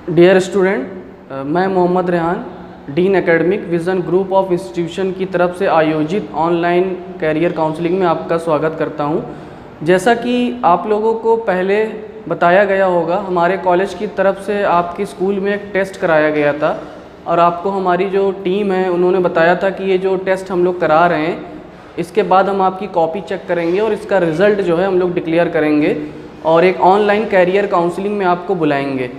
Dear student, मैं Mohammad Rehan, dean academic vision group of institution की तरफ से आयोजित ऑनलाइन कैरियर काउंसलिंग में आपका स्वागत करता हूं। जैसा कि आप लोगों को पहले बताया गया होगा, हमारे कॉलेज की तरफ से आपके स्कूल में एक टेस्ट कराया गया था और आपको हमारी जो टीम है उन्होंने बताया था कि ये जो टेस्ट हम लोग करा रहे हैं, इसके बाद हम आपकी कॉपी चेक करेंगे और इसका रिज़ल्ट जो है हम लोग डिक्लेयर करेंगे और एक ऑनलाइन कैरियर काउंसलिंग में आपको बुलाएंगे।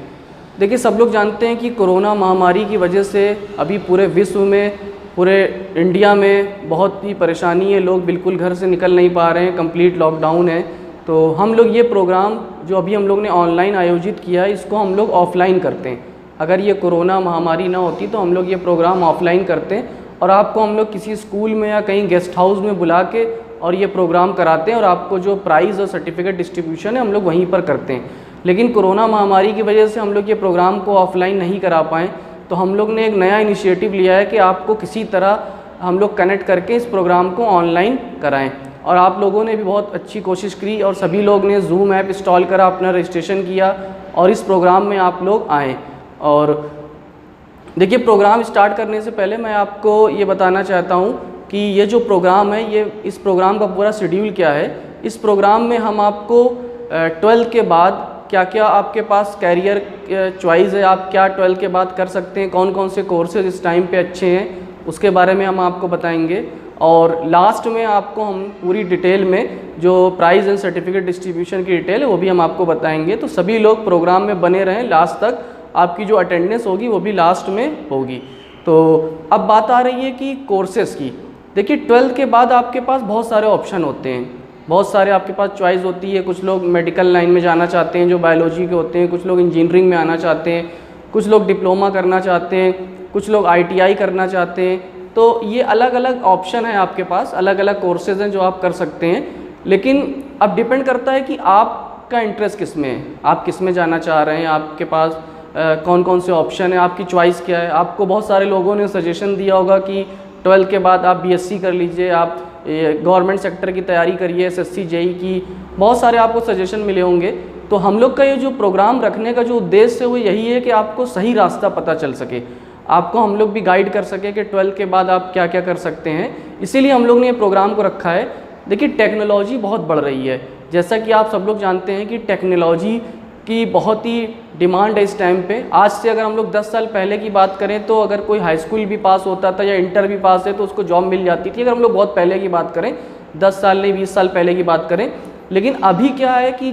देखिए, सब लोग जानते हैं कि कोरोना महामारी की वजह से अभी पूरे विश्व में, पूरे इंडिया में बहुत ही परेशानी है। लोग बिल्कुल घर से निकल नहीं पा रहे हैं, कंप्लीट लॉकडाउन है। तो हम लोग ये प्रोग्राम जो अभी हम लोग ने ऑनलाइन आयोजित किया है, इसको हम लोग ऑफ़लाइन करते हैं। अगर ये कोरोना महामारी ना होती तो हम लोग ये प्रोग्राम ऑफ़लाइन करते हैं और आपको हम लोग किसी स्कूल में या कहीं गेस्ट हाउस में बुला के और ये प्रोग्राम कराते हैं और आपको जो प्राइज़ और सर्टिफिकेट डिस्ट्रीब्यूशन है हम लोग वहीं पर करते हैं। लेकिन कोरोना महामारी की वजह से हम लोग ये प्रोग्राम को ऑफ़लाइन नहीं करा पाएँ, तो हम लोग ने एक नया इनिशिएटिव लिया है कि आपको किसी तरह हम लोग कनेक्ट करके इस प्रोग्राम को ऑनलाइन कराएं। और आप लोगों ने भी बहुत अच्छी कोशिश की और सभी लोग ने जूम ऐप इंस्टॉल करा, अपना रजिस्ट्रेशन किया और इस प्रोग्राम में आप लोग आएँ। और देखिए, प्रोग्राम स्टार्ट करने से पहले मैं आपको ये बताना चाहता हूँ कि ये जो प्रोग्राम है, ये इस प्रोग्राम का पूरा शेड्यूल क्या है। इस प्रोग्राम में हम आपको 12th के बाद क्या क्या आपके पास कैरियर चॉइस है, आप क्या 12th के बाद कर सकते हैं, कौन कौन से कोर्सेज इस टाइम पे अच्छे हैं, उसके बारे में हम आपको बताएंगे। और लास्ट में आपको हम पूरी डिटेल में जो प्राइज़ एंड सर्टिफिकेट डिस्ट्रीब्यूशन की डिटेल है वो भी हम आपको बताएंगे। तो सभी लोग प्रोग्राम में बने रहें लास्ट तक, आपकी जो अटेंडेंस होगी वो भी लास्ट में होगी। तो अब बात आ रही है कि कोर्सेज़ की। देखिए, 12th के बाद आपके पास बहुत सारे ऑप्शन होते हैं, बहुत सारे आपके पास चॉइस होती है। कुछ लोग मेडिकल लाइन में जाना चाहते हैं जो बायोलॉजी के होते हैं, कुछ लोग इंजीनियरिंग में आना चाहते हैं, कुछ लोग डिप्लोमा करना चाहते हैं, कुछ लोग ITI करना चाहते हैं। तो ये अलग अलग ऑप्शन है आपके पास, अलग अलग कोर्सेज़ हैं जो आप कर सकते हैं। लेकिन अब डिपेंड करता है कि आपका इंटरेस्ट किस में है, आप किस में जाना चाह रहे हैं, आपके पास कौन कौन से ऑप्शन है, आपकी चॉइस क्या है। आपको बहुत सारे लोगों ने सजेशन दिया होगा कि 12th के बाद आप BSc कर लीजिए, आप गवर्नमेंट सेक्टर की तैयारी करिए, SSC JEE की, बहुत सारे आपको सजेशन मिले होंगे। तो हम लोग का ये जो प्रोग्राम रखने का जो उद्देश्य है वो यही है कि आपको सही रास्ता पता चल सके, आपको हम लोग भी गाइड कर सके कि 12th के बाद आप क्या क्या कर सकते हैं। इसीलिए हम लोग ने ये प्रोग्राम को रखा है। देखिए, टेक्नोलॉजी बहुत बढ़ रही है, जैसा कि आप सब लोग जानते हैं कि टेक्नोलॉजी की बहुत ही डिमांड है इस टाइम पे। आज से अगर हम लोग 10 साल पहले की बात करें तो अगर कोई हाई स्कूल भी पास होता था या इंटर भी पास है तो उसको जॉब मिल जाती थी, अगर हम लोग बहुत पहले की बात करें, 10 साल नहीं 20 साल पहले की बात करें। लेकिन अभी क्या है कि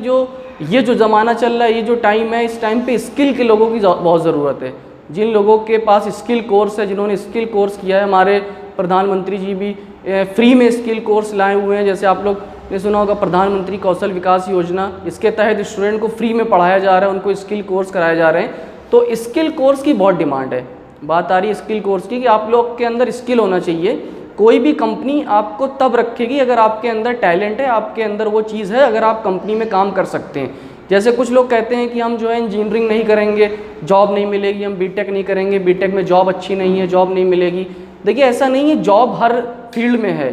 ये जो ज़माना चल रहा है, ये जो टाइम है, इस टाइम पे स्किल के लोगों की बहुत ज़रूरत है। जिन लोगों के पास स्किल कोर्स है, जिन्होंने स्किल कोर्स किया है, हमारे प्रधानमंत्री जी भी फ्री में स्किल कोर्स लाए हुए हैं। जैसे आप लोग ने सुना होगा प्रधानमंत्री कौशल विकास योजना, इसके तहत स्टूडेंट को फ्री में पढ़ाया जा रहा है, उनको स्किल कोर्स कराए जा रहे हैं। तो स्किल कोर्स की बहुत डिमांड है। बात आ रही है स्किल कोर्स की कि आप लोग के अंदर स्किल होना चाहिए। कोई भी कंपनी आपको तब रखेगी अगर आपके अंदर टैलेंट है, आपके अंदर वो चीज़ है, अगर आप कंपनी में काम कर सकते हैं। जैसे कुछ लोग कहते हैं कि हम जो है इंजीनियरिंग नहीं करेंगे, जॉब नहीं मिलेगी, हम बीटेक नहीं करेंगे, बीटेक में जॉब अच्छी नहीं है, जॉब नहीं मिलेगी। देखिए, ऐसा नहीं है, जॉब हर फील्ड में है,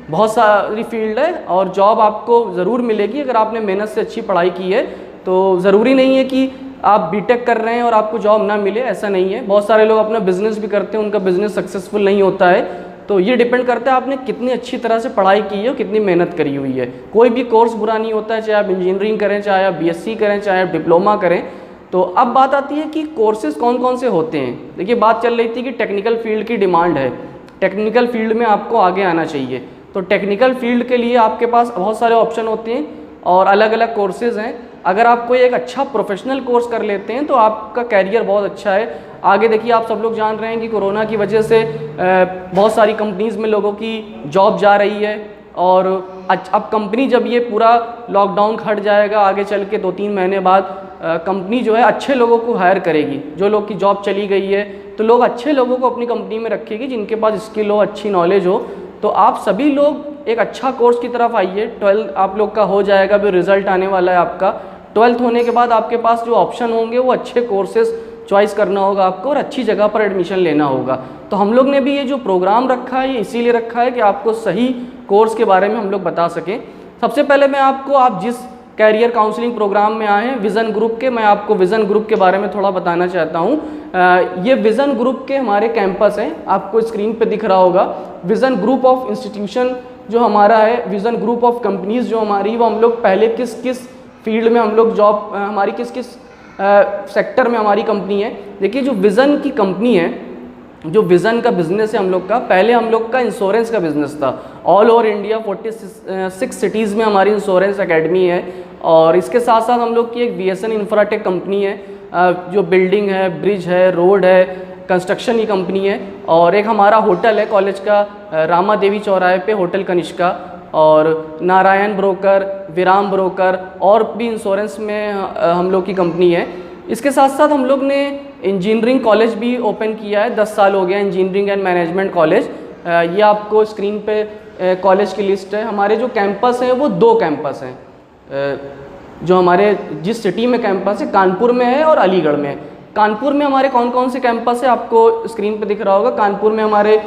बहुत सारी फील्ड है और जॉब आपको ज़रूर मिलेगी अगर आपने मेहनत से अच्छी पढ़ाई की है। तो ज़रूरी नहीं है कि आप बीटेक कर रहे हैं और आपको जॉब ना मिले, ऐसा नहीं है। बहुत सारे लोग अपना बिज़नेस भी करते हैं, उनका बिज़नेस सक्सेसफुल नहीं होता है। तो ये डिपेंड करता है आपने कितनी अच्छी तरह से पढ़ाई की है और कितनी मेहनत करी हुई है। कोई भी कोर्स बुरा नहीं होता है, चाहे आप इंजीनियरिंग करें, चाहे आप BSc करें, चाहे आप डिप्लोमा करें। तो अब बात आती है कि कोर्सेज़ कौन कौन से होते हैं। देखिए, बात चल रही थी कि टेक्निकल फील्ड की डिमांड है, टेक्निकल फील्ड में आपको आगे आना चाहिए। तो टेक्निकल फील्ड के लिए आपके पास बहुत सारे ऑप्शन होते हैं और अलग अलग कोर्सेज़ हैं। अगर आप कोई एक अच्छा प्रोफेशनल कोर्स कर लेते हैं तो आपका कैरियर बहुत अच्छा है। आगे देखिए, आप सब लोग जान रहे हैं कि कोरोना की वजह से बहुत सारी कंपनीज़ में लोगों की जॉब जा रही है और अब कंपनी जब ये पूरा लॉकडाउन हट जाएगा, आगे चल के 2-3 महीने बाद कंपनी जो है अच्छे लोगों को हायर करेगी। जो लोग की जॉब चली गई है तो लोग अच्छे लोगों को अपनी कंपनी में रखेगी जिनके पास स्किल हो, अच्छी नॉलेज हो। तो आप सभी लोग एक अच्छा कोर्स की तरफ आइए। 12th आप लोग का हो जाएगा, भी रिज़ल्ट आने वाला है आपका। 12th होने के बाद आपके पास जो ऑप्शन होंगे वो अच्छे कोर्सेज़ चॉइस करना होगा आपको और अच्छी जगह पर एडमिशन लेना होगा। तो हम लोग ने भी ये जो प्रोग्राम रखा है ये इसीलिए रखा है कि आपको सही कोर्स के बारे में हम लोग बता सकें। सबसे पहले मैं आपको, आप जिस कैरियर काउंसलिंग प्रोग्राम में आए हैं विज़न ग्रुप के। मैं आपको विज़न ग्रुप के बारे में थोड़ा बताना चाहता हूँ। ये विज़न ग्रुप के हमारे कैंपस हैं, आपको स्क्रीन पे दिख रहा होगा। विज़न ग्रुप ऑफ इंस्टीट्यूशन जो हमारा है, विज़न ग्रुप ऑफ कंपनीज़ जो हमारी, वो हम लोग पहले किस किस फील्ड में हम लोग जॉब, हमारी किस किस सेक्टर में हमारी कंपनी है। देखिए जो विज़न की कंपनी है, जो विज़न का बिज़नेस है हम लोग का, पहले हम लोग का इंश्योरेंस का बिज़नेस था। ऑल ओवर इंडिया 46 सिटीज़ में हमारी इंश्योरेंस एकेडमी है। और इसके साथ साथ हम लोग की एक BSN इंफ्राटेक कंपनी है, जो बिल्डिंग है, ब्रिज है, रोड है, कंस्ट्रक्शन की कंपनी है। और एक हमारा होटल है कॉलेज का, रामा देवी चौराहे पे होटल कनिष्का, और नारायण ब्रोकर, विराम ब्रोकर, और भी इंश्योरेंस में हम लोग की कंपनी है। इसके साथ साथ हम लोग ने इंजीनियरिंग कॉलेज भी ओपन किया है, 10 साल हो गया इंजीनियरिंग एंड मैनेजमेंट कॉलेज। ये आपको स्क्रीन पे कॉलेज की लिस्ट है। हमारे जो कैंपस हैं वो 2 कैंपस हैं, जो हमारे जिस सिटी में कैंपस है, कानपुर में है और अलीगढ़ में है। कानपुर में हमारे कौन कौन से कैंपस है आपको स्क्रीन पे दिख रहा होगा। कानपुर में हमारे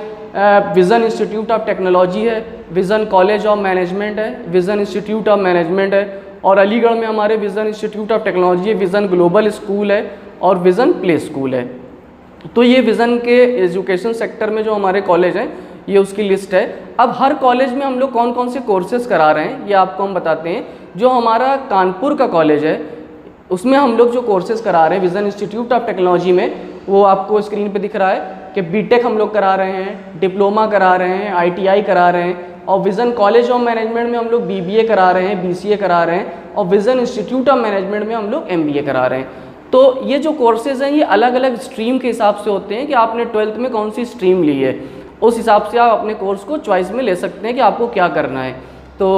विज़न इंस्टीट्यूट ऑफ टेक्नोलॉजी है, विज़न कॉलेज ऑफ मैनेजमेंट है, विज़न इंस्टीट्यूट ऑफ मैनेजमेंट है। और अलीगढ़ में हमारे विज़न इंस्टीट्यूट ऑफ टेक्नोलॉजी है, विज़न ग्लोबल स्कूल है और विज़न प्ले स्कूल है। तो ये विज़न के एजुकेशन सेक्टर में जो हमारे कॉलेज हैं, ये उसकी लिस्ट है। अब हर कॉलेज में हम लोग कौन कौन से कोर्सेज़ करा रहे हैं ये आपको हम बताते हैं। जो हमारा कानपुर का कॉलेज है, उसमें हम लोग जो कोर्सेज़ करा रहे हैं विज़न इंस्टीट्यूट ऑफ टेक्नोलॉजी में, वो आपको स्क्रीन पे दिख रहा है कि BTech हम लोग करा रहे हैं, डिप्लोमा करा रहे हैं, ITI करा रहे हैं। और विज़न कॉलेज ऑफ मैनेजमेंट में हम लोग BBA करा रहे हैं, BCA करा रहे हैं। और विज़न इंस्टीट्यूट ऑफ मैनेजमेंट में हम लोग MBA करा रहे हैं। तो ये जो कोर्सेज़ हैं ये अलग अलग स्ट्रीम के हिसाब से होते हैं कि आपने 12th में कौन सी स्ट्रीम ली है, उस हिसाब से आप अपने कोर्स को चॉइस में ले सकते हैं कि आपको क्या करना है। तो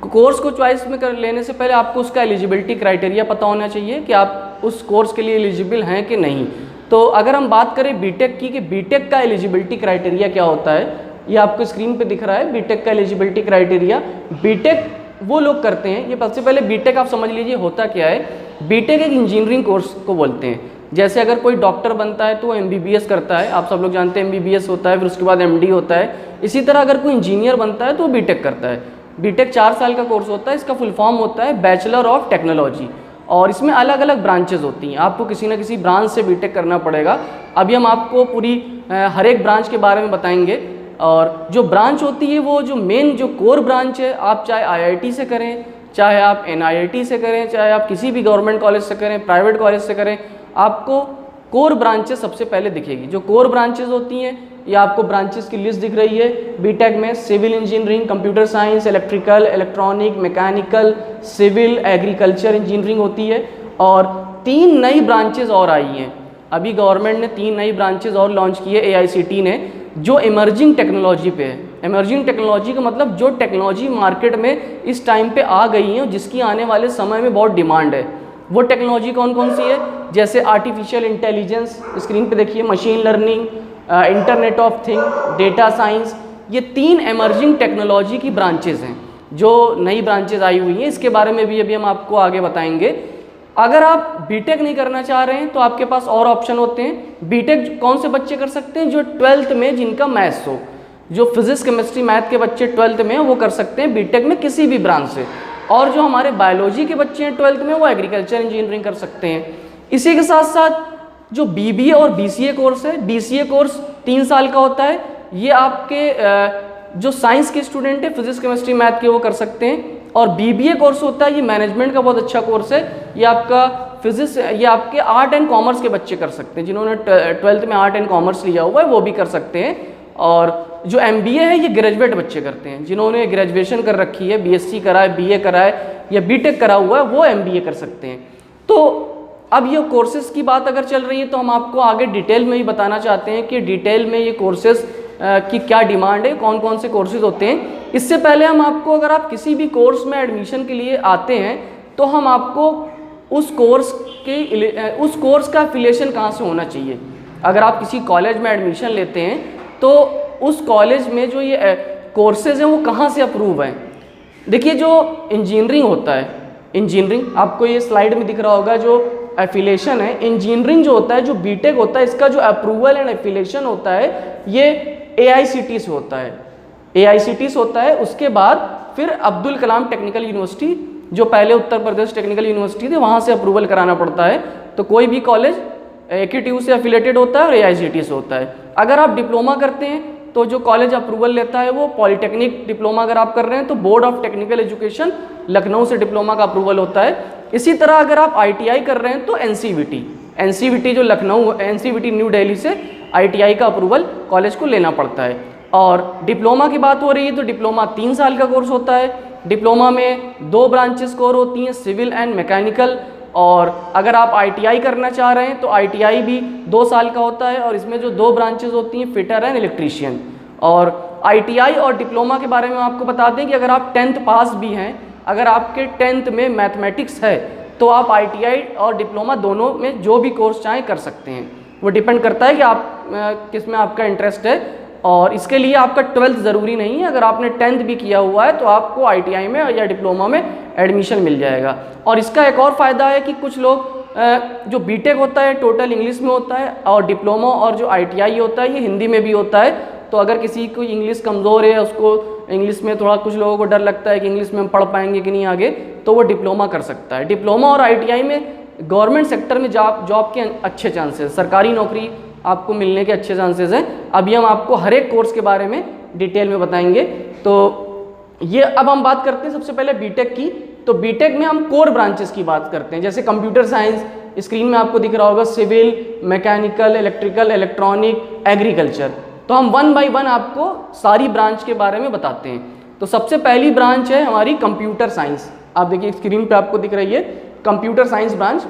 कोर्स को चॉइस में लेने से पहले आपको उसका एलिजिबिलिटी क्राइटेरिया पता होना चाहिए कि आप उस कोर्स के लिए एलिजिबल हैं कि नहीं। तो अगर हम बात करें BTech की, कि BTech का एलिजिबिलिटी क्राइटेरिया क्या होता है, ये आपको स्क्रीन पे दिख रहा है। BTech का एलिजिबिलिटी क्राइटेरिया, BTech वो लोग करते हैं, ये सबसे पहले BTech आप समझ लीजिए होता क्या है। BTech एक इंजीनियरिंग कोर्स को बोलते हैं। जैसे अगर कोई डॉक्टर बनता है तो वो MBBS करता है, आप सब लोग जानते हैं MBBS होता है, फिर उसके बाद MD होता है। इसी तरह अगर कोई इंजीनियर बनता है तो वो BTech करता है। BTech 4 साल का कोर्स होता है, इसका फुल फॉर्म होता है बैचलर ऑफ टेक्नोलॉजी। और इसमें अलग अलग ब्रांचेज होती हैं, आपको किसी न किसी ब्रांच से BTech करना पड़ेगा। अभी हम आपको पूरी हर एक ब्रांच के बारे में बताएंगे। और जो ब्रांच होती है वो जो मेन जो कोर ब्रांच है, आप चाहे IIT से करें, चाहे आप NIIT से करें, चाहे आप किसी भी गवर्नमेंट कॉलेज से करें, प्राइवेट कॉलेज से करें, आपको कोर ब्रांचेस सबसे पहले दिखेगी। जो कोर ब्रांचेस होती हैं ये आपको ब्रांचेस की लिस्ट दिख रही है। BTech में civil engineering, computer science, electrical, electronic, mechanical, civil, agriculture engineering होती है। और 3 नई ब्रांचेस और आई हैं, अभी गवर्नमेंट ने 3 नई ब्रांचेस और लॉन्च की है AICT ने, जो इमर्जिंग टेक्नोलॉजी पे है। इमर्जिंग टेक्नोलॉजी का मतलब जो टेक्नोलॉजी मार्केट में इस टाइम पे आ गई है, जिसकी आने वाले समय में बहुत डिमांड है। वो टेक्नोलॉजी कौन कौन सी है, जैसे आर्टिफिशियल इंटेलिजेंस, स्क्रीन पे देखिए, machine learning, internet of thing, data science. ये 3 इमर्जिंग टेक्नोलॉजी की ब्रांचेज हैं जो नई ब्रांचेज आई हुई हैं। इसके बारे में भी अभी हम आपको आगे बताएंगे। अगर आप BTech नहीं करना चाह रहे हैं तो आपके पास और ऑप्शन होते हैं। BTech कौन से बच्चे कर सकते हैं, जो 12th में जिनका मैथ्स हो, जो फिजिक्स केमिस्ट्री मैथ के बच्चे 12th में वो कर सकते हैं BTech में किसी भी ब्रांच से। और जो हमारे बायोलॉजी के बच्चे हैं 12th में, वो एग्रीकल्चर इंजीनियरिंग कर सकते हैं। इसी के साथ साथ जो BBA और BCA कोर्स है, BCA कोर्स 3 साल का होता है। ये आपके जो साइंस के स्टूडेंट है, फिजिक्स केमिस्ट्री मैथ के, वो कर सकते हैं। और BBA कोर्स होता है, ये मैनेजमेंट का बहुत अच्छा कोर्स है। ये आपका फिजिक्स, ये आपके आर्ट एंड कॉमर्स के बच्चे कर सकते हैं, जिन्होंने 12th में आर्ट एंड कॉमर्स लिया हुआ है वो भी कर सकते हैं। और जो MBA है ये ग्रेजुएट बच्चे करते हैं, जिन्होंने ग्रेजुएशन कर रखी है, BSc करा है, BA करा है या BTech करा हुआ है, वो MBA कर सकते हैं। तो अब ये कोर्सेज़ की बात अगर चल रही है तो हम आपको आगे डिटेल में ही बताना चाहते हैं कि डिटेल में ये कोर्सेज़ की क्या डिमांड है, कौन कौन से कोर्सेज़ होते हैं। इससे पहले हम आपको, अगर आप किसी भी कोर्स में एडमिशन के लिए आते हैं तो हम आपको उस कोर्स का एफिलिएशन कहाँ से होना चाहिए। अगर आप किसी कॉलेज में एडमिशन लेते हैं तो उस कॉलेज में जो ये कोर्सेज़ हैं वो कहाँ से अप्रूव हैं। देखिए जो इंजीनियरिंग होता है, इंजीनियरिंग आपको ये स्लाइड में दिख रहा होगा, जो एफिलिएशन है, इंजीनियरिंग जो होता है, जो BTech होता है, इसका जो अप्रूवल एंड एफिलिएशन होता है ये AICT से होता है, AICT से होता है। उसके बाद फिर अब्दुल कलाम टेक्निकल यूनिवर्सिटी जो पहले उत्तर प्रदेश टेक्निकल यूनिवर्सिटी थी वहाँ से अप्रूवल कराना पड़ता है। तो कोई भी कॉलेज AQTU से एफिलेटेड होता है और AICTE से होता है। अगर आप डिप्लोमा करते हैं तो जो कॉलेज अप्रूवल लेता है वो पॉलीटेक्निक डिप्लोमा अगर आप कर रहे हैं तो board of technical education Lucknow से डिप्लोमा का अप्रूवल होता है। इसी तरह अगर आप ITI कर रहे हैं तो NCVT जो लखनऊ NCVT न्यू दिल्ली से ITI का अप्रूवल कॉलेज को लेना पड़ता है। और डिप्लोमा की बात हो रही है तो डिप्लोमा 3 साल का कोर्स होता है। डिप्लोमा में 2 ब्रांचेस कोर होती हैं, सिविल एंड मैकेनिकल। और अगर आप ITI करना चाह रहे हैं तो ITI भी 2 साल का होता है और इसमें जो 2 ब्रांचेस होती हैं फिटर एंड इलेक्ट्रीशियन। और ITI और डिप्लोमा के बारे में आपको बता दें कि अगर आप 10th पास भी हैं, अगर आपके 10th में मैथमेटिक्स है तो आप ITI और डिप्लोमा दोनों में जो भी कोर्स चाहें कर सकते हैं। वो डिपेंड करता है कि आप किस में आपका इंटरेस्ट है। और इसके लिए आपका 12th ज़रूरी नहीं है, अगर आपने 10th भी किया हुआ है तो आपको ITI में या डिप्लोमा में एडमिशन मिल जाएगा। और इसका एक और फ़ायदा है कि कुछ लोग जो बीटेक होता है टोटल इंग्लिश में होता है और डिप्लोमा और जो ITI होता है ये हिंदी में भी होता है। तो अगर किसी को इंग्लिश कमज़ोर है, उसको इंग्लिश में थोड़ा, कुछ लोगों को डर लगता है कि इंग्लिश में हम पढ़ पाएंगे कि नहीं आगे, तो वो डिप्लोमा कर सकता है। डिप्लोमा और ITI में गवर्नमेंट सेक्टर में जॉब के अच्छे चांसेस, सरकारी नौकरी आपको मिलने के अच्छे चांसेस हैं। अभी हम आपको हर एक कोर्स के बारे में डिटेल में बताएंगे। तो ये अब हम बात करते हैं सबसे पहले बीटेक की। तो बीटेक में हम कोर ब्रांचेस की बात करते हैं, जैसे कंप्यूटर साइंस, स्क्रीन में आपको दिख रहा होगा, civil, mechanical, electrical, electronic, agriculture. तो हम 1 बाय 1 आपको सारी ब्रांच के बारे में बताते हैं। तो सबसे पहली ब्रांच है हमारी कंप्यूटर साइंस। आप देखिए स्क्रीन पे आपको दिख रही है computer science branch.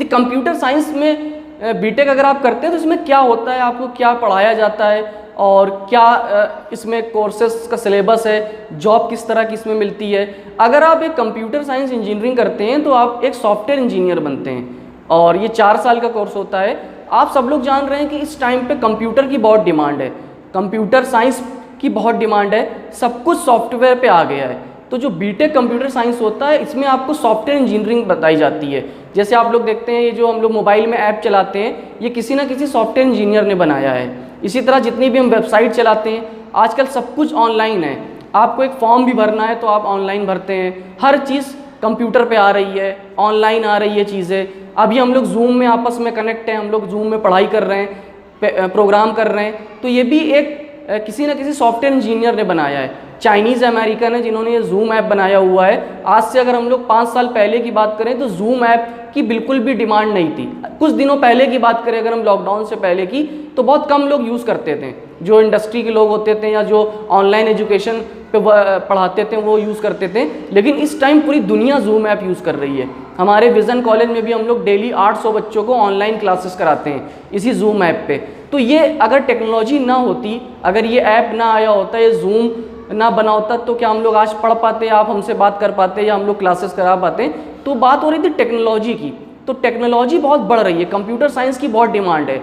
Computer science में बीटेक अगर आप करते हैं तो इसमें क्या होता है, आपको क्या पढ़ाया जाता है और क्या इसमें कोर्सेस का सिलेबस है, जॉब किस तरह की इसमें मिलती है। अगर आप एक कंप्यूटर साइंस इंजीनियरिंग करते हैं तो आप एक सॉफ्टवेयर इंजीनियर बनते हैं और ये 4 साल का कोर्स होता है। आप सब लोग जान रहे हैं कि इस टाइम पे कंप्यूटर की बहुत डिमांड है, कंप्यूटर साइंस की बहुत डिमांड है, सब कुछ सॉफ्टवेयर पे आ गया है। तो जो बीटेक कंप्यूटर साइंस होता है इसमें आपको सॉफ्टवेयर इंजीनियरिंग बताई जाती है। जैसे आप लोग देखते हैं ये जो हम लोग मोबाइल में ऐप चलाते हैं ये किसी ना किसी सॉफ्टवेयर इंजीनियर ने बनाया है। इसी तरह जितनी भी हम वेबसाइट चलाते हैं आजकल सब कुछ ऑनलाइन है। आपको एक फॉर्म भी भरना है तो आप ऑनलाइन भरते हैं, हर चीज़ कंप्यूटर पे आ रही है, ऑनलाइन आ रही है चीज़ें। अभी हम लोग जूम में आपस में कनेक्ट हैं, हम लोग जूम में पढ़ाई कर रहे हैं, प्रोग्राम कर रहे हैं, तो ये भी एक किसी न किसी सॉफ्टवेयर इंजीनियर ने बनाया है। चाइनीज़ अमेरिकन है जिन्होंने ये जूम ऐप बनाया हुआ है। आज से अगर हम लोग 5 साल पहले की बात करें तो जूम ऐप की बिल्कुल भी डिमांड नहीं थी। कुछ दिनों पहले की बात करें अगर हम लॉकडाउन से पहले की, तो बहुत कम लोग यूज़ करते थे, जो इंडस्ट्री के लोग होते थे या जो ऑनलाइन एजुकेशन पे पढ़ाते थे वो यूज़ करते थे। लेकिन इस टाइम पूरी दुनिया जूम ऐप यूज़ कर रही है। हमारे विज़न कॉलेज में भी हम लोग डेली 800 बच्चों को ऑनलाइन क्लासेस कराते हैं इसी जूम ऐप पे। तो ये अगर टेक्नोलॉजी ना होती, अगर ये ऐप ना आया होता, ये जूम ना बना होता, तो क्या हम लोग आज पढ़ पाते, आप हमसे बात कर पाते या हम लोग क्लासेस करा पाते। तो बात हो रही थी टेक्नोलॉजी की। तो टेक्नोलॉजी बहुत बढ़ रही है, कंप्यूटर साइंस की बहुत डिमांड है।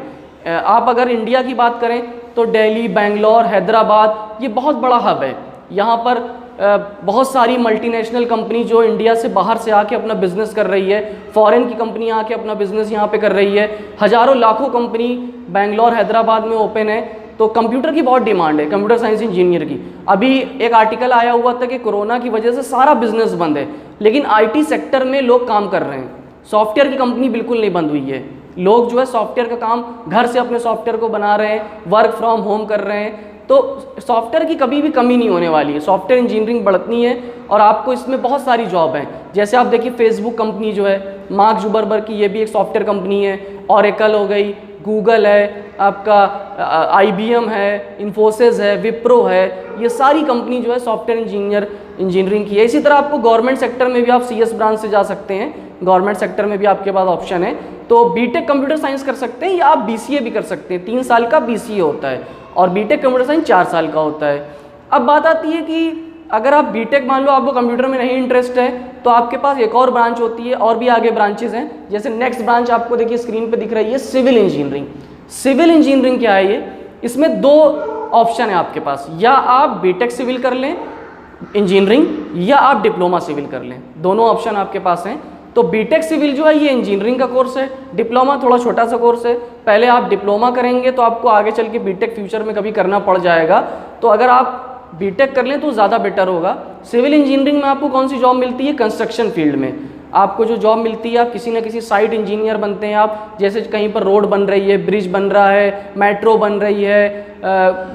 आप अगर इंडिया की बात करें तो दिल्ली, बेंगलोर, हैदराबाद ये बहुत बड़ा हब है। यहाँ पर बहुत सारी मल्टीनेशनल कंपनी जो इंडिया से बाहर से आके अपना बिजनेस कर रही है, फॉरेन की कंपनी आके अपना बिजनेस यहाँ पे कर रही है। हज़ारों लाखों कंपनी बेंगलोर, हैदराबाद में ओपन है। तो कंप्यूटर की बहुत डिमांड है, कंप्यूटर साइंस इंजीनियर की। अभी एक आर्टिकल आया हुआ था कि कोरोना की वजह से सारा बिजनेस बंद है, लेकिन IT सेक्टर में लोग काम कर रहे हैं। सॉफ्टवेयर की कंपनी बिल्कुल नहीं बंद हुई है। लोग जो है सॉफ्टवेयर का काम घर से अपने सॉफ्टवेयर को बना रहे हैं, वर्क फ्रॉम होम कर रहे हैं। तो सॉफ्टवेयर की कभी भी कमी नहीं होने वाली है, सॉफ्टवेयर इंजीनियरिंग बढ़ती है और आपको इसमें बहुत सारी जॉब हैं। जैसे आप देखिए फेसबुक कंपनी जो है मार्क जुकरबर्ग की, ये भी एक सॉफ्टवेयर कंपनी है। ओरेकल हो गई, गूगल है, आपका IBM है, इन्फोसिस है, विप्रो है, ये सारी कंपनी जो है सॉफ्टवेयर इंजीनियरिंग की है। इसी तरह आपको गवर्नमेंट सेक्टर में भी आप CS ब्रांच से जा सकते हैं, गवर्नमेंट सेक्टर में भी आपके पास ऑप्शन है। तो बीटेक कंप्यूटर साइंस कर सकते हैं या आप BCA भी कर सकते हैं। 3 साल का BCA होता है और बीटेक कंप्यूटर साइंस 4 साल का होता है। अब बात आती है कि अगर आप बीटेक मान लो आपको कंप्यूटर में नहीं इंटरेस्ट है तो आपके पास एक और ब्रांच होती है, और भी आगे ब्रांचेस हैं। जैसे नेक्स्ट ब्रांच आपको देखिए स्क्रीन पे दिख रही है, सिविल इंजीनियरिंग। सिविल इंजीनियरिंग क्या है ये? इसमें 2 ऑप्शन है आपके पास, या आप बीटेक सिविल कर लें इंजीनियरिंग या आप डिप्लोमा सिविल कर लें, दोनों ऑप्शन आपके पास हैं। तो बीटेक सिविल जो है ये इंजीनियरिंग का कोर्स है, डिप्लोमा थोड़ा छोटा सा कोर्स है। पहले आप डिप्लोमा करेंगे तो आपको आगे चल के बीटेक फ्यूचर में कभी करना पड़ जाएगा। तो अगर आप बीटेक कर लें तो ज़्यादा बेटर होगा। सिविल इंजीनियरिंग में आपको कौन सी जॉब मिलती है? कंस्ट्रक्शन फील्ड में आपको जो जॉब मिलती है, आप किसी न किसी साइट इंजीनियर बनते हैं आप। जैसे कहीं पर रोड बन रही है, ब्रिज बन रहा है, मेट्रो बन रही है,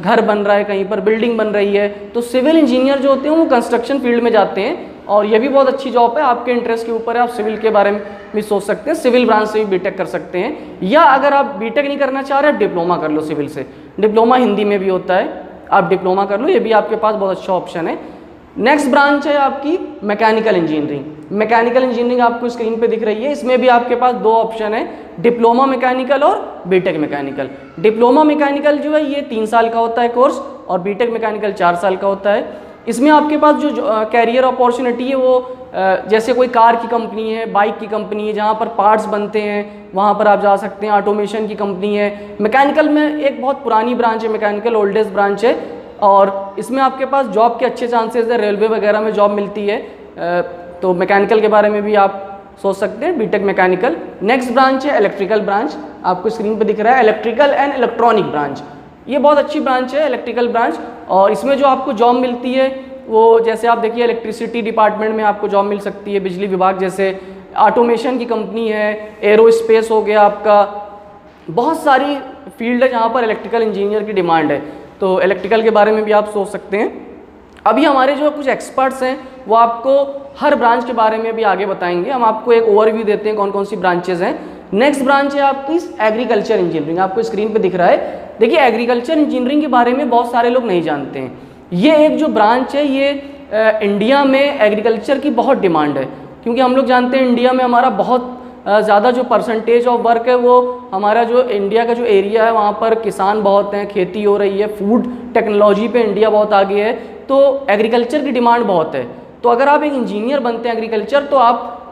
घर बन रहा है, कहीं पर बिल्डिंग बन रही है, तो सिविल इंजीनियर जो होते हैं वो कंस्ट्रक्शन फील्ड में जाते हैं। और ये भी बहुत अच्छी जॉब है, आपके इंटरेस्ट के ऊपर है, आप सिविल के बारे में भी सोच सकते हैं, सिविल ब्रांच से भी बीटेक कर सकते हैं। या अगर आप बीटेक नहीं करना चाह रहे, डिप्लोमा कर लो सिविल से, डिप्लोमा हिंदी में भी होता है, आप डिप्लोमा कर लो, ये भी आपके पास बहुत अच्छा ऑप्शन है। नेक्स्ट ब्रांच है आपकी मैकेनिकल इंजीनियरिंग। मैकेनिकल इंजीनियरिंग आपको स्क्रीन पे दिख रही है, इसमें भी आपके पास दो ऑप्शन है, डिप्लोमा मैकेनिकल और बीटेक मैकेनिकल। डिप्लोमा मैकेनिकल जो है ये 3 साल का होता है कोर्स, और बीटेक मैकेनिकल 4 साल का होता है। इसमें आपके पास जो कैरियर अपॉर्चुनिटी है वो जैसे कोई कार की कंपनी है, बाइक की कंपनी है जहाँ पर पार्ट्स बनते हैं, वहाँ पर आप जा सकते हैं। ऑटोमेशन की कंपनी है। मैकेनिकल में एक बहुत पुरानी ब्रांच है, मैकेनिकल ओल्डेस्ट ब्रांच है, और इसमें आपके पास जॉब के अच्छे चांसेस है, रेलवे वगैरह में जॉब मिलती है। तो मैकेनिकल के बारे में भी आप सोच सकते हैं, बीटेक मैकेनिकल। नेक्स्ट ब्रांच है इलेक्ट्रिकल ब्रांच, आपको स्क्रीन पे दिख रहा है, इलेक्ट्रिकल एंड इलेक्ट्रॉनिक ब्रांच। ये बहुत अच्छी ब्रांच है इलेक्ट्रिकल ब्रांच, और इसमें जो आपको जॉब मिलती है वो जैसे आप देखिए इलेक्ट्रिसिटी डिपार्टमेंट में आपको जॉब मिल सकती है, बिजली विभाग जैसे, ऑटोमेशन की कंपनी है, एरोस्पेस हो गया आपका, बहुत सारी फील्ड है जहाँ पर इलेक्ट्रिकल इंजीनियर की डिमांड है। तो इलेक्ट्रिकल के बारे में भी आप सोच सकते हैं। अभी हमारे जो कुछ एक्सपर्ट्स हैं वो आपको हर ब्रांच के बारे में भी आगे बताएंगे। हम आपको एक ओवरव्यू देते हैं कौन कौन सी ब्रांचेज हैं। नेक्स्ट ब्रांच है आपकी एग्रीकल्चर इंजीनियरिंग, आपको स्क्रीन पे दिख रहा है। देखिए एग्रीकल्चर इंजीनियरिंग के बारे में बहुत सारे लोग नहीं जानते हैं। ये एक जो ब्रांच है ये इंडिया में एग्रीकल्चर की बहुत डिमांड है, क्योंकि हम लोग जानते हैं इंडिया में हमारा बहुत ज़्यादा जो परसेंटेज ऑफ वर्क है वो हमारा जो इंडिया का जो एरिया है वहाँ पर किसान बहुत हैं, खेती हो रही है, फूड टेक्नोलॉजी पे इंडिया बहुत आगे है, तो एग्रीकल्चर की डिमांड बहुत है। तो अगर आप एक इंजीनियर बनते हैं एग्रीकल्चर, तो आप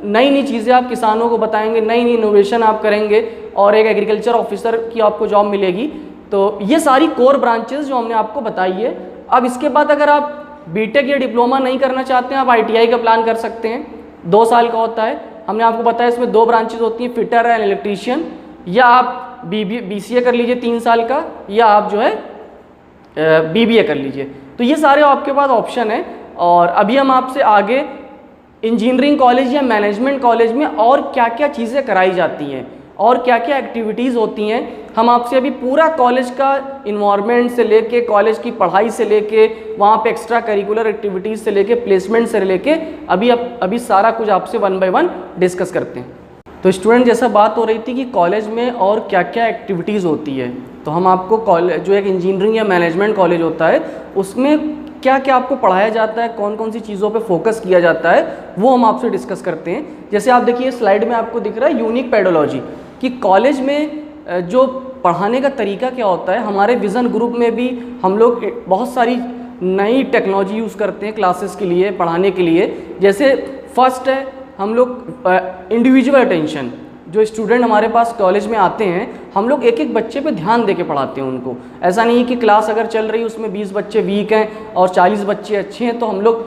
नई नई चीज़ें आप किसानों को बताएंगे, नई नई इनोवेशन आप करेंगे, और एक एग्रीकल्चर ऑफिसर की आपको जॉब मिलेगी। तो ये सारी कोर ब्रांचेस जो हमने आपको बताई है। अब इसके बाद अगर आप बीटेक या डिप्लोमा नहीं करना चाहते हैं, आप आईटीआई का प्लान कर सकते हैं, 2 साल का होता है। हमने आपको बताया इसमें 2 ब्रांचेज होती हैं, फिटर एंड इलेक्ट्रीशियन। या आप बीसीए कर लीजिए 3 साल का, या आप जो है बीबीए कर लीजिए। तो ये सारे आपके पास ऑप्शन है। और अभी हम आपसे आगे इंजीनियरिंग कॉलेज या मैनेजमेंट कॉलेज में और क्या क्या चीज़ें कराई जाती हैं और क्या क्या एक्टिविटीज़ होती हैं, हम आपसे अभी पूरा कॉलेज का इन्वायरमेंट से लेके, कॉलेज की पढ़ाई से लेके, वहाँ पे एक्स्ट्रा करिकुलर एक्टिविटीज़ से लेके, प्लेसमेंट से लेके अभी सारा कुछ आपसे 1 बाय 1 डिस्कस करते हैं। तो स्टूडेंट जैसा बात हो रही थी कि कॉलेज में और क्या क्या एक्टिविटीज़ होती है, तो हम आपको कॉलेज जो एक इंजीनियरिंग या मैनेजमेंट कॉलेज होता है उसमें क्या क्या आपको पढ़ाया जाता है, कौन कौन सी चीज़ों पे फोकस किया जाता है, वो हम आपसे डिस्कस करते हैं। जैसे आप देखिए स्लाइड में आपको दिख रहा है यूनिक पेडोलॉजी, कि कॉलेज में जो पढ़ाने का तरीका क्या होता है। हमारे विज़न ग्रुप में भी हम लोग बहुत सारी नई टेक्नोलॉजी यूज़ करते हैं क्लासेस के लिए, पढ़ाने के लिए। जैसे फर्स्ट है हम लोग इंडिविजुअल अटेंशन। जो स्टूडेंट हमारे पास कॉलेज में आते हैं, हम लोग एक एक बच्चे पे ध्यान दे के पढ़ाते हैं उनको। ऐसा नहीं है कि क्लास अगर चल रही है उसमें 20 बच्चे वीक हैं और 40 बच्चे अच्छे हैं तो हम लोग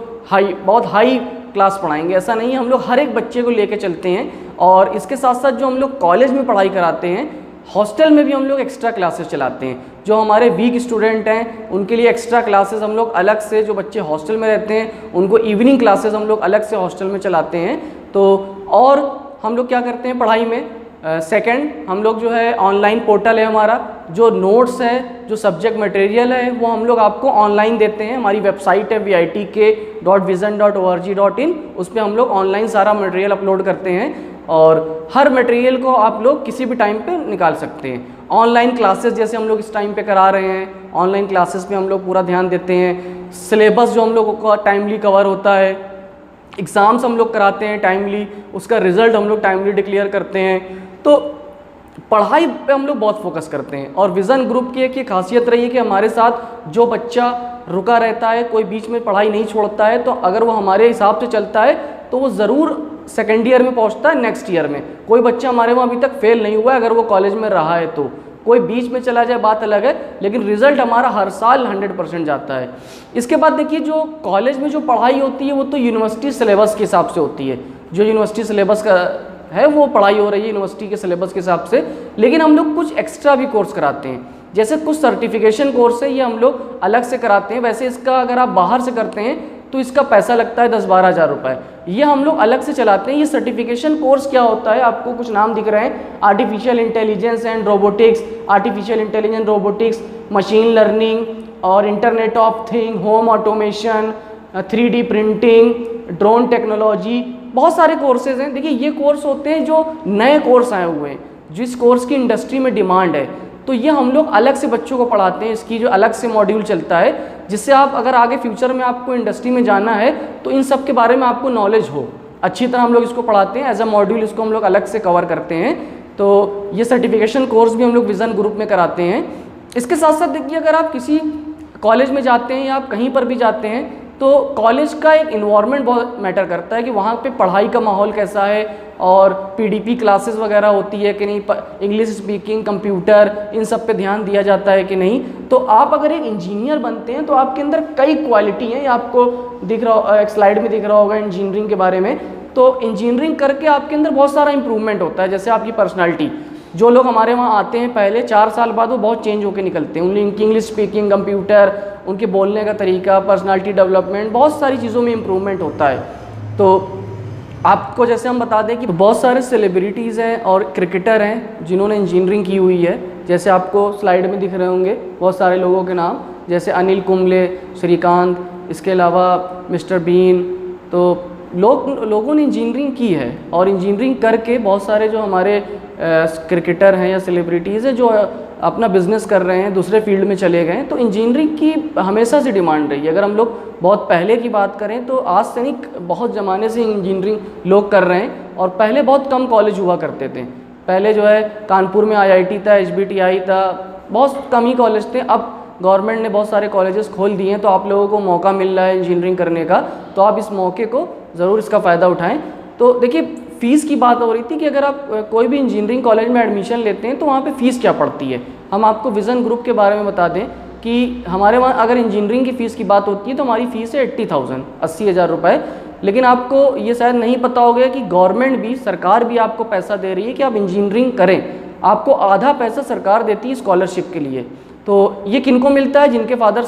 बहुत हाई क्लास पढ़ाएंगे, ऐसा नहीं है। हम लोग हर एक बच्चे को लेके चलते हैं। और इसके साथ साथ जो हम लोग कॉलेज में पढ़ाई कराते हैं, हॉस्टल में भी हम लोग एक्स्ट्रा क्लासेस चलाते हैं। जो हमारे वीक स्टूडेंट हैं उनके लिए एक्स्ट्रा क्लासेस हम लोग अलग से, जो बच्चे हॉस्टल में रहते हैं उनको इवनिंग क्लासेस हम लोग अलग से हॉस्टल में चलाते हैं। तो और हम लोग क्या करते हैं पढ़ाई में, सेकंड हम लोग जो है ऑनलाइन पोर्टल है हमारा, जो नोट्स है, जो सब्जेक्ट मटेरियल है वो हम लोग आपको ऑनलाइन देते हैं। हमारी वेबसाइट है vitk.vision.org.in, उस पर हम लोग ऑनलाइन सारा मटेरियल अपलोड करते हैं और हर मटेरियल को आप लोग किसी भी टाइम पे निकाल सकते हैं। ऑनलाइन क्लासेस जैसे हम लोग इस टाइम पे करा रहे हैं, ऑनलाइन क्लासेस पे हम लोग पूरा ध्यान देते हैं। सिलेबस जो हम लोगों का टाइमली कवर होता है, एग्ज़ाम्स हम लोग कराते हैं टाइमली, उसका रिज़ल्ट हम लोग टाइमली डिक्लेयर करते हैं। तो पढ़ाई पे हम लोग बहुत फोकस करते हैं। और विज़न ग्रुप की एक ये खासियत रही है कि हमारे साथ जो बच्चा रुका रहता है, कोई बीच में पढ़ाई नहीं छोड़ता है, तो अगर वो हमारे हिसाब से चलता है तो वो ज़रूर सेकेंड ईयर में पहुंचता है, नेक्स्ट ईयर में। कोई बच्चा हमारे वहाँ अभी तक फेल नहीं हुआ है अगर वो कॉलेज में रहा है। तो कोई बीच में चला जाए बात अलग है, लेकिन रिज़ल्ट हमारा हर साल 100% जाता है। इसके बाद देखिए जो कॉलेज में जो पढ़ाई होती है वो तो यूनिवर्सिटी सिलेबस के हिसाब से होती है। जो यूनिवर्सिटी सिलेबस का है वो पढ़ाई हो रही है यूनिवर्सिटी के सिलेबस के हिसाब से, लेकिन हम लोग कुछ एक्स्ट्रा भी कोर्स कराते हैं। जैसे कुछ सर्टिफिकेशन कोर्स है ये हम लोग अलग से कराते हैं, वैसे इसका अगर आप बाहर से करते हैं तो इसका पैसा लगता है 10-12 हज़ार रुपये, ये हम लोग अलग से चलाते हैं। ये सर्टिफिकेशन कोर्स क्या होता है, आपको कुछ नाम दिख रहे हैं, artificial intelligence and robotics, artificial intelligence robotics, machine learning और internet of thing, home automation, 3D printing, drone technology, बहुत सारे कोर्सेज हैं। देखिए ये कोर्स होते हैं जो नए कोर्स आए हुए हैं, जिस कोर्स की इंडस्ट्री में डिमांड है, तो ये हम लोग अलग से बच्चों को पढ़ाते हैं। इसकी जो अलग से मॉड्यूल चलता है, जिससे आप अगर आगे फ्यूचर में आपको इंडस्ट्री में जाना है तो इन सब के बारे में आपको नॉलेज हो, अच्छी तरह हम लोग इसको पढ़ाते हैं। एज अ मॉड्यूल इसको हम लोग अलग से कवर करते हैं। तो ये सर्टिफिकेशन कोर्स भी हम लोग विज़न ग्रुप में कराते हैं। इसके साथ साथ देखिए, अगर आप किसी कॉलेज में जाते हैं या आप कहीं पर भी जाते हैं तो कॉलेज का एक इन्वायरमेंट बहुत मैटर करता है कि वहाँ पे पढ़ाई का माहौल कैसा है, और पीडीपी क्लासेस वगैरह होती है कि नहीं, इंग्लिश स्पीकिंग, कंप्यूटर, इन सब पे ध्यान दिया जाता है कि नहीं। तो आप अगर एक इंजीनियर बनते हैं तो आपके अंदर कई क्वालिटी हैं, ये आपको दिख रहा, एक स्लाइड में दिख रहा होगा इंजीनियरिंग के बारे में। तो इंजीनियरिंग करके आपके अंदर बहुत सारा इंप्रूवमेंट होता है। जैसे आपकी पर्सनैलिटी, जो लोग हमारे वहाँ आते हैं पहले 4 साल बाद वो बहुत चेंज होकर निकलते हैं। उनकी इंग्लिश स्पीकिंग, कंप्यूटर, उनके बोलने का तरीका, पर्सनालिटी डेवलपमेंट, बहुत सारी चीज़ों में इम्प्रूवमेंट होता है। तो आपको जैसे हम बता दें कि बहुत सारे सेलिब्रिटीज़ हैं और क्रिकेटर हैं जिन्होंने इंजीनियरिंग की हुई है। जैसे आपको स्लाइड में दिख रहे होंगे बहुत सारे लोगों के नाम, जैसे अनिल कुंबले, श्रीकांत, इसके अलावा मिस्टर बीन। तो लोगों ने इंजीनियरिंग की है, और इंजीनियरिंग करके बहुत सारे जो हमारे क्रिकेटर हैं या सेलिब्रिटीज़ हैं जो अपना बिजनेस कर रहे हैं, दूसरे फील्ड में चले गए। तो इंजीनियरिंग की हमेशा से डिमांड रही है। अगर हम लोग बहुत पहले की बात करें तो आज से नहीं, बहुत ज़माने से इंजीनियरिंग लोग कर रहे हैं। और पहले बहुत कम कॉलेज हुआ करते थे। पहले जो है कानपुर में IIT था, HBTI था, बहुत कम ही कॉलेज थे। अब गवर्नमेंट ने बहुत सारे कॉलेजेस खोल दिए हैं, तो आप लोगों को मौका मिल रहा है इंजीनियरिंग करने का, तो आप इस मौके को ज़रूर इसका फ़ायदा उठाएं। तो देखिए फ़ीस की बात हो रही थी कि अगर आप कोई भी इंजीनियरिंग कॉलेज में एडमिशन लेते हैं तो वहाँ पे फ़ीस क्या पड़ती है। हम आपको विज़न ग्रुप के बारे में बता दें कि हमारे वहाँ अगर इंजीनियरिंग की फ़ीस की बात होती है तो हमारी फ़ीस है 80,000 रुपये। लेकिन आपको ये शायद नहीं पता होगा कि गवर्नमेंट भी, सरकार भी आपको पैसा दे रही है कि आप इंजीनियरिंग करें। आपको आधा पैसा सरकार देती है स्कॉलरशिप के लिए। तो ये किनको मिलता है? जिनके फादर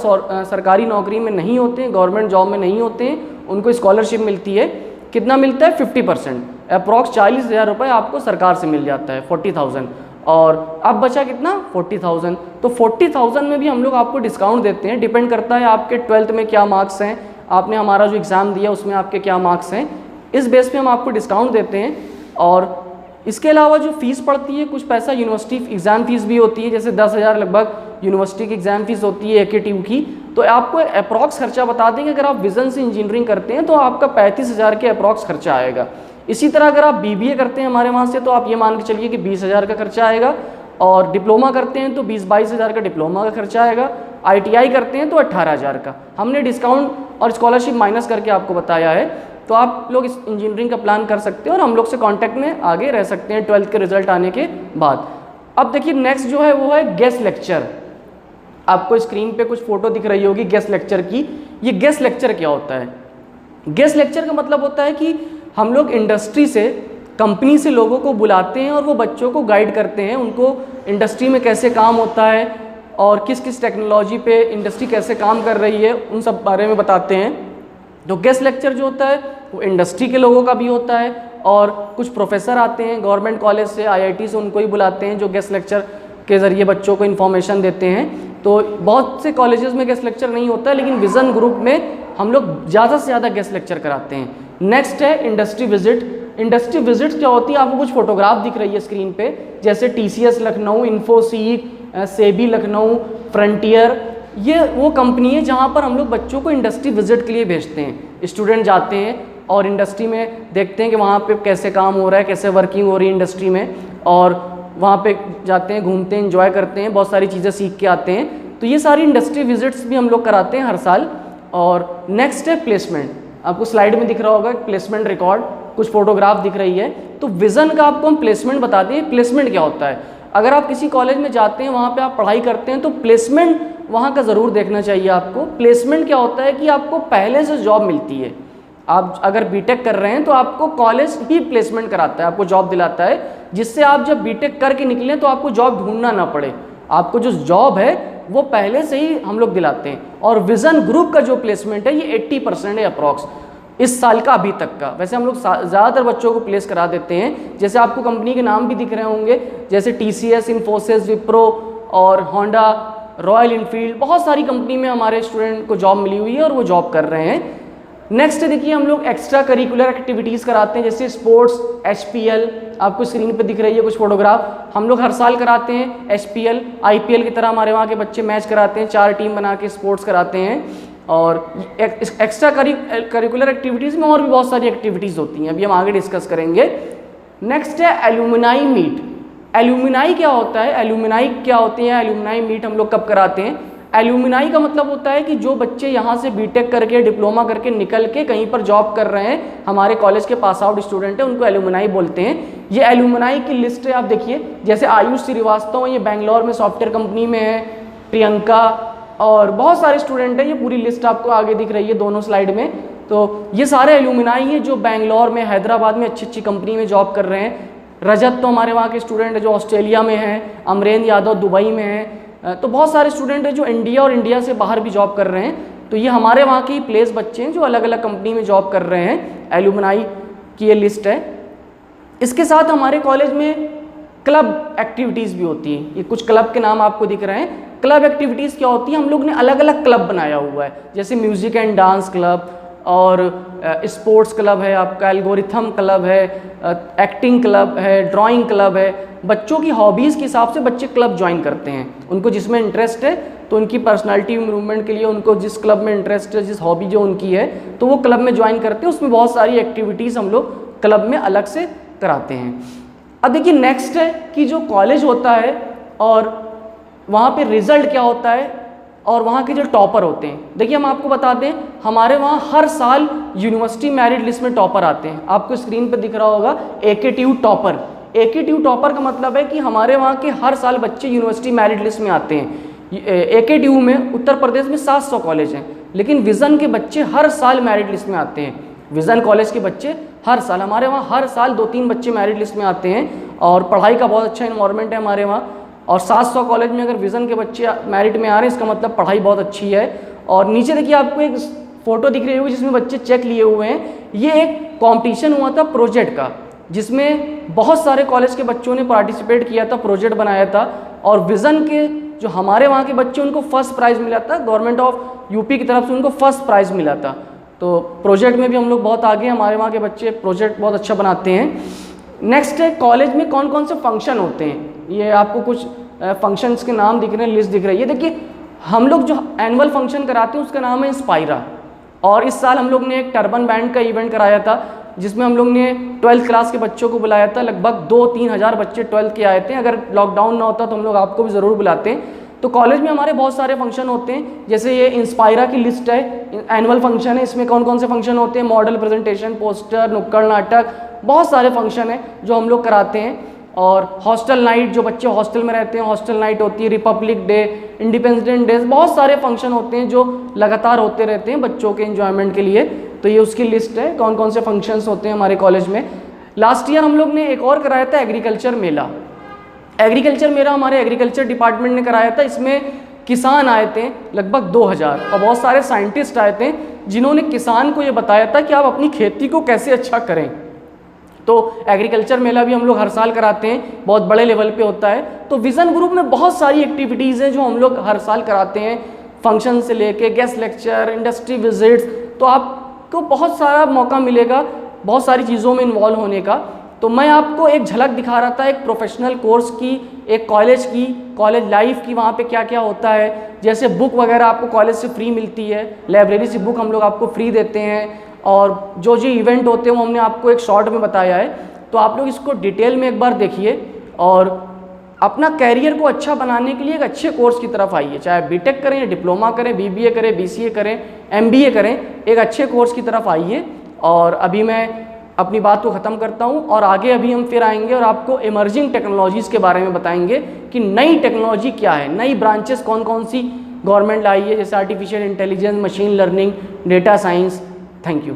सरकारी नौकरी में नहीं होते हैं, गवर्नमेंट जॉब में नहीं होते हैं, उनको स्कॉलरशिप मिलती है। कितना मिलता है? 50%, अप्रॉक्स 40,000 रुपये आपको सरकार से मिल जाता है, 40,000। और अब बचा कितना? 40,000। तो 40,000 में भी हम लोग आपको डिस्काउंट देते हैं। डिपेंड करता है आपके 12th में क्या मार्क्स हैं, आपने हमारा जो एग्ज़ाम दिया उसमें आपके क्या मार्क्स हैं, इस बेस पे हम आपको डिस्काउंट देते हैं। और इसके अलावा जो फ़ीस पड़ती है, कुछ पैसा यूनिवर्सिटी एग्ज़ाम फ़ीस भी होती है, जैसे 10,000 लगभग यूनिवर्सिटी की एग्ज़ाम फ़ीस होती है AKTU की। तो आपको अप्रॉक्स खर्चा बता देंगे, अगर आप विज़न से इंजीनियरिंग करते हैं तो आपका 35,000 के अप्रॉक्स खर्चा आएगा। इसी तरह अगर आप BBA करते हैं हमारे वहाँ से तो आप ये मान के चलिए कि 20,000 का खर्चा आएगा। और डिप्लोमा करते हैं तो 20-22,000 का डिप्लोमा का खर्चा आएगा। ITI करते हैं तो 18,000 का। हमने डिस्काउंट और स्कॉलरशिप माइनस करके आपको बताया है। तो आप लोग इस इंजीनियरिंग का प्लान कर सकते हैं और हम लोग से कांटेक्ट में आगे रह सकते हैं 12th के रिजल्ट आने के बाद। अब देखिए नेक्स्ट जो है वो है गेस्ट लेक्चर। आपको स्क्रीन पे कुछ फोटो दिख रही होगी गेस्ट लेक्चर की। ये गेस्ट लेक्चर क्या होता है? गेस्ट लेक्चर का मतलब होता है कि हम लोग इंडस्ट्री से, कंपनी से लोगों को बुलाते हैं और वो बच्चों को गाइड करते हैं, उनको इंडस्ट्री में कैसे काम होता है और किस किस टेक्नोलॉजी पे इंडस्ट्री कैसे काम कर रही है, उन सब बारे में बताते हैं। तो गेस्ट लेक्चर जो होता है वो इंडस्ट्री के लोगों का भी होता है, और कुछ प्रोफेसर आते हैं गवर्नमेंट कॉलेज से, IIT से, उनको ही बुलाते हैं जो गेस्ट लेक्चर के ज़रिए बच्चों को इन्फॉर्मेशन देते हैं। तो बहुत से कॉलेजेस में गेस्ट लेक्चर नहीं होता है, लेकिन विज़न ग्रुप में हम लोग ज़्यादा से ज़्यादा गेस्ट लेक्चर कराते हैं। नेक्स्ट है इंडस्ट्री विजिट। इंडस्ट्री विजिट क्या होती है? आपको कुछ फोटोग्राफ दिख रही है स्क्रीन पे, जैसे TCS लखनऊ, इन्फोसीक, सेबी लखनऊ, फ्रंटियर, ये वो कंपनी है जहाँ पर हम लोग बच्चों को इंडस्ट्री विजिट के लिए भेजते हैं। स्टूडेंट जाते हैं और इंडस्ट्री में देखते हैं कि वहाँ पे कैसे काम हो रहा है, कैसे वर्किंग हो रही है इंडस्ट्री में, और वहाँ पे जाते हैं, घूमते हैं, एंजॉय करते हैं, बहुत सारी चीज़ें सीख के आते हैं। तो ये सारी इंडस्ट्री विजिट्स भी हम लोग कराते हैं हर साल। और नेक्स्ट है प्लेसमेंट। आपको स्लाइड में दिख रहा होगा प्लेसमेंट रिकॉर्ड, कुछ फोटोग्राफ दिख रही है। तो विज़न का आपको हम प्लेसमेंट बताते हैं। प्लेसमेंट क्या होता है? अगर आप किसी कॉलेज में जाते हैं, वहाँ पे आप पढ़ाई करते हैं, तो प्लेसमेंट वहाँ का ज़रूर देखना चाहिए आपको। प्लेसमेंट क्या होता है कि आपको पहले से जॉब मिलती है। आप अगर बीटेक कर रहे हैं तो आपको कॉलेज ही प्लेसमेंट कराता है, आपको जॉब दिलाता है, जिससे आप जब बीटेक करके निकलें तो आपको जॉब ढूंढना ना पड़े। आपको जो जॉब है वो पहले से ही हम लोग दिलाते हैं। और विजन ग्रुप का जो प्लेसमेंट है ये 80% है अप्रॉक्स इस साल का अभी तक का। वैसे हम लोग ज़्यादातर बच्चों को प्लेस करा देते हैं, जैसे आपको कंपनी के नाम भी दिख रहे होंगे, जैसे TCS, इन्फोसिस, विप्रो और होंडा, रॉयल इनफील्ड, बहुत सारी कंपनी में हमारे स्टूडेंट को जॉब मिली हुई है और वो जॉब कर रहे हैं। नेक्स्ट देखिए, हम लोग एक्स्ट्रा करिकुलर एक्टिविटीज़ कराते हैं, जैसे स्पोर्ट्स, HPL, आपको स्क्रीन पे दिख रही है कुछ फोटोग्राफ, हम लोग हर साल कराते हैं। HPL, IPL की तरह हमारे वहाँ के बच्चे मैच कराते हैं, 4 टीम बना के स्पोर्ट्स कराते हैं। और एक्स्ट्रा करिकुलर एक्टिविटीज़ में और भी बहुत सारी एक्टिविटीज़ होती हैं, अभी हम आगे डिस्कस करेंगे। नेक्स्ट है एल्यूमिनाई मीट। एल्यूमिनाई क्या होता है, एल्यूमिनाई क्या होती है, एल्यूमिनाई मीट हम लोग कब कराते हैं? एल्यूमिनाई का मतलब होता है कि जो बच्चे यहाँ से बीटेक करके, डिप्लोमा करके निकल के कहीं पर जॉब कर रहे हैं, हमारे कॉलेज के पास आउट स्टूडेंट हैं, उनको एल्यूमिनाई बोलते हैं। ये एल्यूमिनाई की लिस्ट है, आप देखिए, जैसे आयुष श्रीवास्तव, ये बेंगलोर में सॉफ्टवेयर कंपनी में है, प्रियंका और बहुत सारे स्टूडेंट हैं, ये पूरी लिस्ट आपको आगे दिख रही है दोनों स्लाइड में। तो ये सारे एल्यूमिनाई हैं जो बेंगलोर में, हैदराबाद में अच्छी अच्छी कंपनी में जॉब कर रहे हैं। रजत तो हमारे वहाँ के स्टूडेंट है जो ऑस्ट्रेलिया में हैं, अमरेंद्र यादव दुबई में हैं, तो बहुत सारे स्टूडेंट हैं जो इंडिया और इंडिया से बाहर भी जॉब कर रहे हैं। तो ये हमारे वहाँ के प्लेस बच्चे हैं जो अलग अलग कंपनी में जॉब कर रहे हैं। एल्यूमिनाई की ये लिस्ट है। इसके साथ हमारे कॉलेज में क्लब एक्टिविटीज़ भी होती हैं। ये कुछ क्लब के नाम आपको दिख रहे हैं। क्लब एक्टिविटीज़ क्या होती है, हम लोग ने अलग अलग क्लब बनाया हुआ है, जैसे म्यूज़िक एंड डांस क्लब और स्पोर्ट्स क्लब है, आपका एल्गोरिथम क्लब है, एक्टिंग क्लब है, ड्राइंग क्लब है। बच्चों की हॉबीज़ के हिसाब से बच्चे क्लब ज्वाइन करते हैं, उनको जिसमें इंटरेस्ट है, तो उनकी पर्सनालिटी इम्प्रूवमेंट के लिए उनको जिस क्लब में इंटरेस्ट है, जिस हॉबी जो उनकी है, तो वो क्लब में ज्वाइन करते हैं। उसमें बहुत सारी एक्टिविटीज़ हम लोग क्लब में अलग से कराते हैं। अब देखिए नेक्स्ट है कि जो कॉलेज होता है और वहाँ पे रिज़ल्ट क्या होता है और वहाँ के जो टॉपर होते हैं। देखिए हम आपको बता दें, हमारे वहाँ हर साल यूनिवर्सिटी मेरिट लिस्ट में टॉपर आते हैं। आपको स्क्रीन पर दिख रहा होगा AKTU टॉपर। AKTU टॉपर का मतलब है कि हमारे वहाँ के हर साल बच्चे यूनिवर्सिटी मेरिट लिस्ट में आते हैं। AKTU में उत्तर प्रदेश में 700 कॉलेज हैं, लेकिन विज़न के बच्चे हर साल मेरिट लिस्ट में आते हैं। विज़न कॉलेज के बच्चे हर साल, हमारे वहाँ हर साल 2-3 बच्चे मेरिट लिस्ट में आते हैं और पढ़ाई का बहुत अच्छा इन्वायरमेंट है हमारे वहाँ। और 700 कॉलेज में अगर विज़न के बच्चे मेरिट में आ रहे हैं, इसका मतलब पढ़ाई बहुत अच्छी है। और नीचे देखिए आपको एक फ़ोटो दिख रही होगी जिसमें बच्चे चेक लिए हुए हैं। ये एक कॉम्पिटिशन हुआ था प्रोजेक्ट का, जिसमें बहुत सारे कॉलेज के बच्चों ने पार्टिसिपेट किया था, प्रोजेक्ट बनाया था। और विज़न के जो हमारे वहाँ के बच्चे, उनको फर्स्ट प्राइज़ मिला था, गवर्नमेंट ऑफ यूपी की तरफ से उनको फर्स्ट प्राइज़ मिला था। तो प्रोजेक्ट में भी हम लोग बहुत आगे हैं, हमारे वहाँ के बच्चे प्रोजेक्ट बहुत अच्छा बनाते हैं। नेक्स्ट है कॉलेज में कौन कौन से फंक्शन होते हैं। ये आपको कुछ फंक्शंस के नाम दिख रहे हैं, लिस्ट दिख रही है। देखिए हम लोग जो एनुअल फंक्शन कराते हैं उसका नाम है इंस्पायरा। और इस साल हम लोग ने एक टर्बन बैंड का इवेंट कराया था, जिसमें हम लोग ने 12th क्लास के बच्चों को बुलाया था। लगभग 2-3 हज़ार बच्चे 12th के आए थे। अगर लॉकडाउन ना होता तो हम लोग आपको भी ज़रूर बुलाते हैं। तो कॉलेज में हमारे बहुत सारे फंक्शन होते हैं, जैसे ये इंस्पायरा की लिस्ट है, एनुअल फंक्शन है। इसमें कौन कौन से फंक्शन होते हैं, मॉडल प्रेजेंटेशन, पोस्टर, नुक्कड़ नाटक, बहुत सारे फंक्शन हैं जो हम लोग कराते हैं। और हॉस्टल नाइट, जो बच्चे हॉस्टल में रहते हैं, हॉस्टल नाइट होती है, रिपब्लिक डे, इंडिपेंडेंस डे, बहुत सारे फंक्शन होते हैं जो लगातार होते रहते हैं बच्चों के एंजॉयमेंट के लिए। तो ये उसकी लिस्ट है कौन कौन से फंक्शंस होते हैं हमारे कॉलेज में। लास्ट ईयर हम लोग ने एक और कराया था एग्रीकल्चर मेला। एग्रीकल्चर मेला हमारे एग्रीकल्चर डिपार्टमेंट ने कराया था। इसमें किसान आए थे लगभग 2000 और बहुत सारे साइंटिस्ट आए थे, जिन्होंने किसान को ये बताया था कि आप अपनी खेती को कैसे अच्छा करें। तो एग्रीकल्चर मेला भी हम लोग हर साल कराते हैं, बहुत बड़े लेवल पे होता है। तो विज़न ग्रुप में बहुत सारी एक्टिविटीज़ हैं जो हम लोग हर साल कराते हैं, फंक्शन से लेके गेस्ट लेक्चर, इंडस्ट्री विजिट्स। तो आपको बहुत सारा मौका मिलेगा बहुत सारी चीज़ों में इन्वॉल्व होने का। तो मैं आपको एक झलक दिखा रहा था एक प्रोफेशनल कोर्स की, एक कॉलेज लाइफ की, वहाँ पे क्या क्या होता है। जैसे बुक वगैरह आपको कॉलेज से फ्री मिलती है, लाइब्रेरी से बुक हम लोग आपको फ्री देते हैं। और जो इवेंट होते हैं वो हमने आपको एक शॉर्ट में बताया है। तो आप लोग इसको डिटेल में एक बार देखिए और अपना कैरियर को अच्छा बनाने के लिए एक अच्छे कोर्स की तरफ आइए। चाहे बीटेक करें या डिप्लोमा करें, BBA करें, BCA करें, MBA करें, एक अच्छे कोर्स की तरफ आइए। और अभी मैं अपनी बात को ख़त्म करता हूँ और आगे अभी हम फिर आएंगे और आपको इमर्जिंग टेक्नोलॉजीज़ के बारे में बताएंगे कि नई टेक्नोलॉजी क्या है, नई ब्रांचेस कौन कौन सी गवर्नमेंट लाई है, जैसे artificial intelligence, machine learning, data science. Thank you.